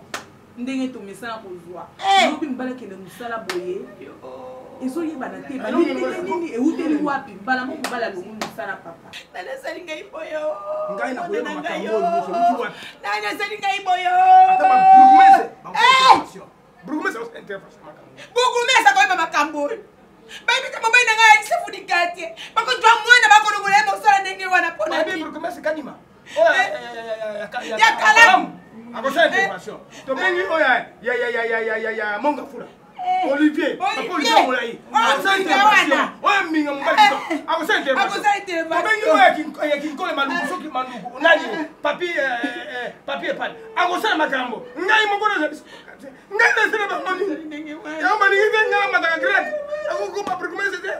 ndenge tomesana kozwa lobi mobali akende mosala boye ezoyebana te nini euteli wapi mbala mo mobali alongi mosala papa nasali ngai boyo ngai nakoyeba makambo oyo nyonso uti wapi nasali ngai boyo burgumese akoyeba makambo oyo bayibika mobali na ngai alisefu dikatie bakozwa mwana bakolongola ye mosala ndenge wana mpona ya kalamu akosala intervention tobengi oyo ya mongafula Olivier molai akosala intervention oyo minga mobali akosala intervention tobengi oyo ya kinkole maluku soki maluku nani papier pale akosala makambo ngai moko ngai nasala bamoni yango balingi te ngai namataka grade akokoma prekomese te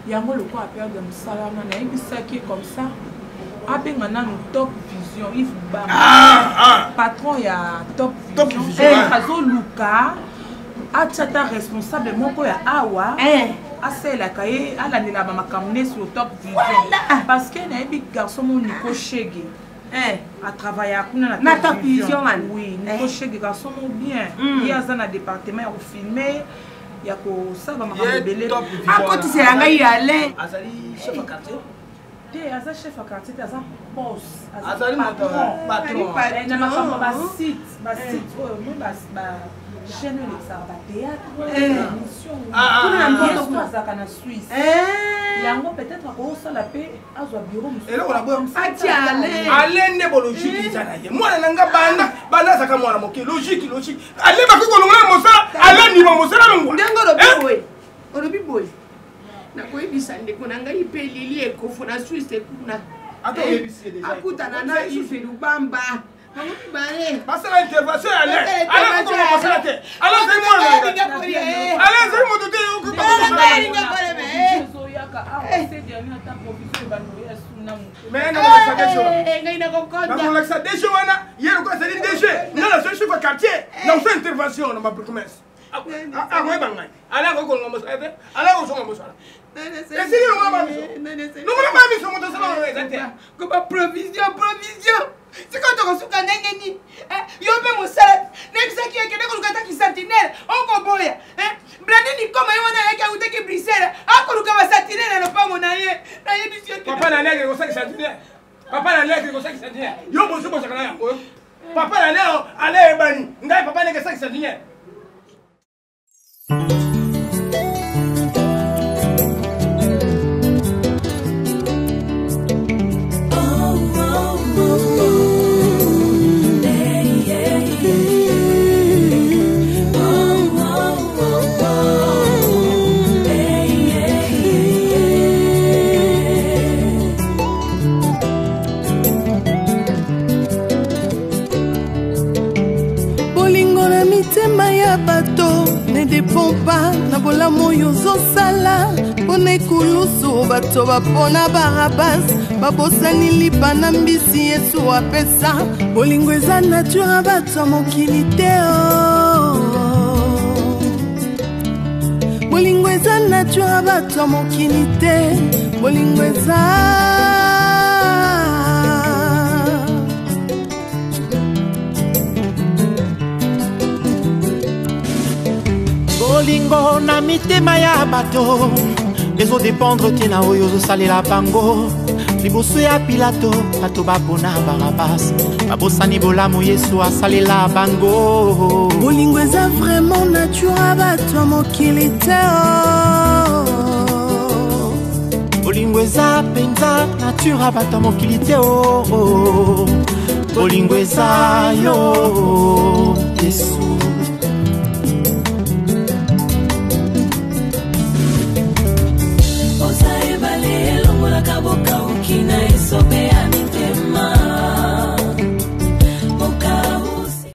yango lokwa aperde mosala wana nayebisaki comme ça abenga nanu top vision Yves Bamba patron ya top vision azoluka atata responsable moko ya awa asalelaka ye alandela bamakambo ne sur top vision parce que nayebi garçon mo Nico Shege a travaillé na top vision. Oui, Nico Shege garçon mo bien ye aza na département ya kofilme ya kosala bamakambo ebele akotisela ngai ale azali chef à quartier aza chef à quartier aza boss azali patron na makambo basite oyo chaîne elekisaka bathéâtre émission azalaka na Suisse yango peut-être akosala mpe azwa bureau ale nde bologique eza na ye mwana na nga banda azaka mwana moke logique ale baki kolongola mosala ale ndima mosala longwa ndenge olobi boye nakoyebisa ndeko na ngai mpe lili ekofo na Suisse kuna akutana na Ife Lubamba basala intervention ale kokoma mosala te ale zai mwana ale zai moto te nakolakisa déchet wana ye loko azali déchet nga nazali chef ya quartier nakosa intervention na bapromese akoyeba ngai ale akoki kolonga mosala te ale akosonga mosala esili longa bamiso bamiso moto asala eza te koba provision sikoyo tokosuka ndenge nini yo mpe mosala nakisaki ekende koluka taki sentinele okoboya blandini koma ye wana ayaki akutaki Bruxelles akoluka basentinele na lopango na ye nayebisi yo papa na ndenge kosaki sentinele papa na ndenge kosaki sentinele yo bosi bosaka na yango papa na ndenge ale ebani ngai papa ndenge kosaki sentinele ne dépend pas na bolamu oyo ozosala mpona ekulusu bato bapona barabas babosani lipa na mbisi Yesu apesa bolingo eza nature ya bato ya mokili te bolingo eza nature ya bato ya mokili te bolingo eza bolingo na mitema ya bato ezodépendre tina oyo ozosalela bango liboso ya Pilato bato bapona Barabas babosani bolamu Yesu asalela bango bolingo eza vraiment nature ya bato ya mokili te bolingo eza mpenza nature ya bato ya mokili te bolingo eza yo Yesu